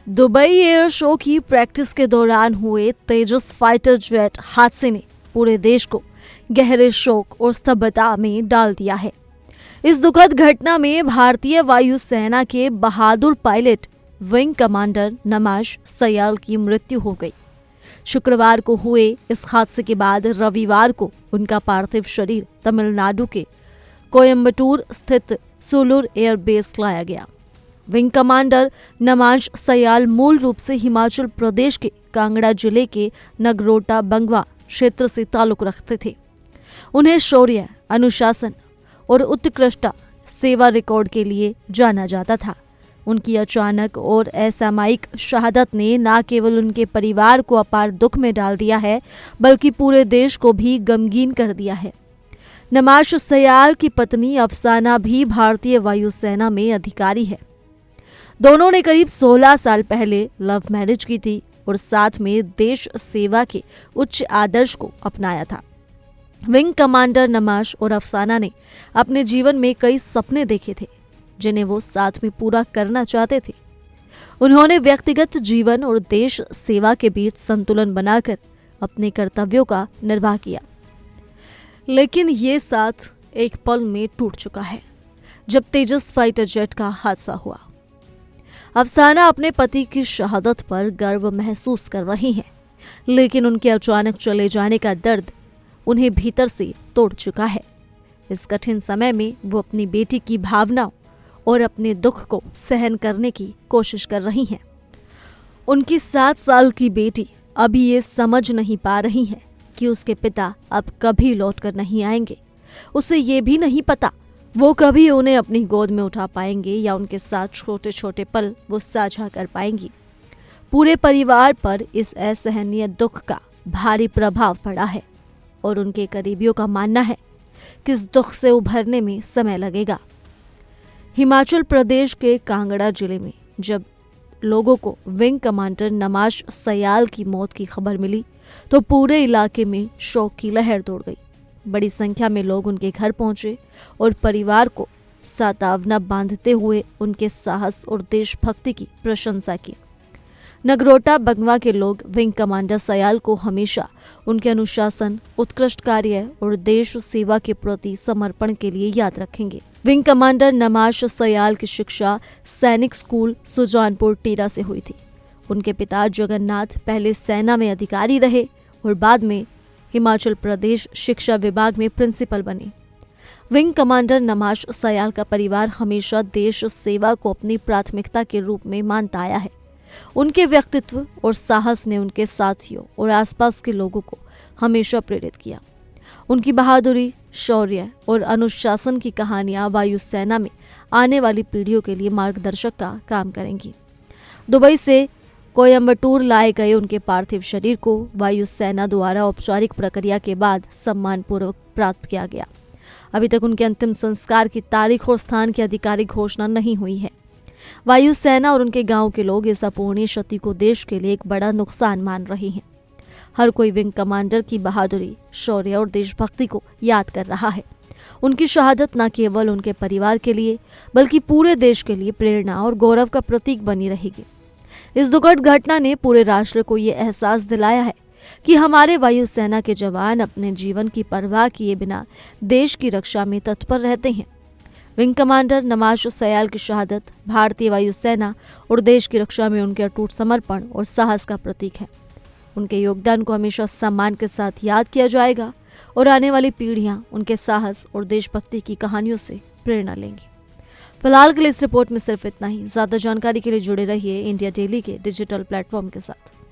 Dubai air show की practice के दौरान हुए तेजस फाइटर जेट हादसे ने पूरे देश को गहरे शोक और स्तब्धता में डाल दिया है। इस दुखद घटना में भारतीय वायुसेना के बहादुर पायलट विंग कमांडर नमाज सयाल की मृत्यु हो गई। शुक्रवार को हुए इस हादसे के बाद रविवार को उनका पार्थिव शरीर तमिलनाडु के कोयम्बटूर स्थित सुलूर एयरबेस लाया गया। विंग कमांडर नमाज सयाल मूल रूप से हिमाचल प्रदेश के कांगड़ा जिले के नगरोटा बंगवा क्षेत्र से ताल्लुक रखते थे। उन्हें शौर्य, अनुशासन और उत्कृष्ट सेवा रिकॉर्ड के लिए जाना जाता था। उनकी अचानक और असामयिक शहादत ने न केवल उनके परिवार को अपार दुख में डाल दिया है, बल्कि पूरे देश को भी गमगीन कर दिया है। नमाज सयाल की पत्नी अफसाना भी भारतीय वायुसेना में अधिकारी है। दोनों ने करीब 16 साल पहले लव मैरिज की थी और साथ में देश सेवा के उच्च आदर्श को अपनाया था। विंग कमांडर नमाज और अफसाना ने अपने जीवन में कई सपने देखे थे जिन्हें वो साथ में पूरा करना चाहते थे। उन्होंने व्यक्तिगत जीवन और देश सेवा के बीच संतुलन बनाकर अपने कर्तव्यों का निर्वाह किया। लेकिन ये साथ एक पल में टूट चुका है जब तेजस फाइटर जेट का हादसा हुआ। अफसाना अपने पति की शहादत पर गर्व महसूस कर रही हैं, लेकिन उनके अचानक चले जाने का दर्द उन्हें भीतर से तोड़ चुका है। इस कठिन समय में वो अपनी बेटी की भावनाओं और अपने दुख को सहन करने की कोशिश कर रही हैं। उनकी 7 साल की बेटी अभी ये समझ नहीं पा रही है कि उसके पिता अब कभी लौटकर नहीं आएंगे। उसे ये भी नहीं पता वो कभी उन्हें अपनी गोद में उठा पाएंगे या उनके साथ छोटे छोटे पल वो साझा कर पाएंगी। पूरे परिवार पर इस असहनीय दुख का भारी प्रभाव पड़ा है और उनके करीबियों का मानना है कि इस दुख से उभरने में समय लगेगा। हिमाचल प्रदेश के कांगड़ा जिले में जब लोगों को विंग कमांडर नमाज सयाल की मौत की खबर मिली तो पूरे इलाके में शोक की लहर दौड़ गई। बड़ी संख्या में लोग उनके घर पहुंचे और परिवार को सांत्वना बांधते हुए उनके साहस और देशभक्ति की प्रशंसा की। नगरोटा बंगवा के लोग विंग कमांडर सयाल को हमेशा उनके अनुशासन, उत्कृष्ट कार्य और देश सेवा के प्रति समर्पण के लिए याद रखेंगे। विंग कमांडर नमाज सयाल की शिक्षा सैनिक स्कूल सुजानपुर टीरा से हुई थी। उनके पिता जगन्नाथ पहले सेना में अधिकारी रहे और बाद में हिमाचल प्रदेश शिक्षा विभाग में प्रिंसिपल बने। विंग कमांडर नमाज सयाल का परिवार हमेशा देश सेवा को अपनी प्राथमिकता के रूप में मानता आया है। उनके व्यक्तित्व और साहस ने उनके साथियों और आसपास के लोगों को हमेशा प्रेरित किया। उनकी बहादुरी, शौर्य और अनुशासन की कहानियां वायुसेना में आने वाली पीढ़ियों के लिए मार्गदर्शक का काम करेंगी। दुबई से कोयम्बटूर लाए गए उनके पार्थिव शरीर को वायुसेना द्वारा औपचारिक प्रक्रिया के बाद सम्मानपूर्वक प्राप्त किया गया। अभी तक उनके अंतिम संस्कार की तारीख और स्थान की आधिकारिक घोषणा नहीं हुई है। वायुसेना और उनके गांव के लोग इस अपूर्णीय क्षति को देश के लिए एक बड़ा नुकसान मान रहे हैं। हर कोई विंग कमांडर की बहादुरी, शौर्य और देशभक्ति को याद कर रहा है। उनकी शहादत न केवल उनके परिवार के लिए बल्कि पूरे देश के लिए प्रेरणा और गौरव का प्रतीक बनी रहेगी। इस दुखद घटना ने पूरे राष्ट्र को ये एहसास दिलाया है कि हमारे वायुसेना के जवान अपने जीवन की परवाह किए बिना देश की रक्षा में तत्पर रहते हैं। विंग कमांडर नमाज सयाल की शहादत भारतीय वायुसेना और देश की रक्षा में उनके अटूट समर्पण और साहस का प्रतीक है। उनके योगदान को हमेशा सम्मान के साथ याद किया जाएगा और आने वाली पीढ़ियां उनके साहस और देशभक्ति की कहानियों से प्रेरणा लेंगी। फिलहाल के लिए इस रिपोर्ट में सिर्फ इतना ही। ज्यादा जानकारी के लिए जुड़े रहिए इंडिया डेली के डिजिटल प्लेटफॉर्म के साथ।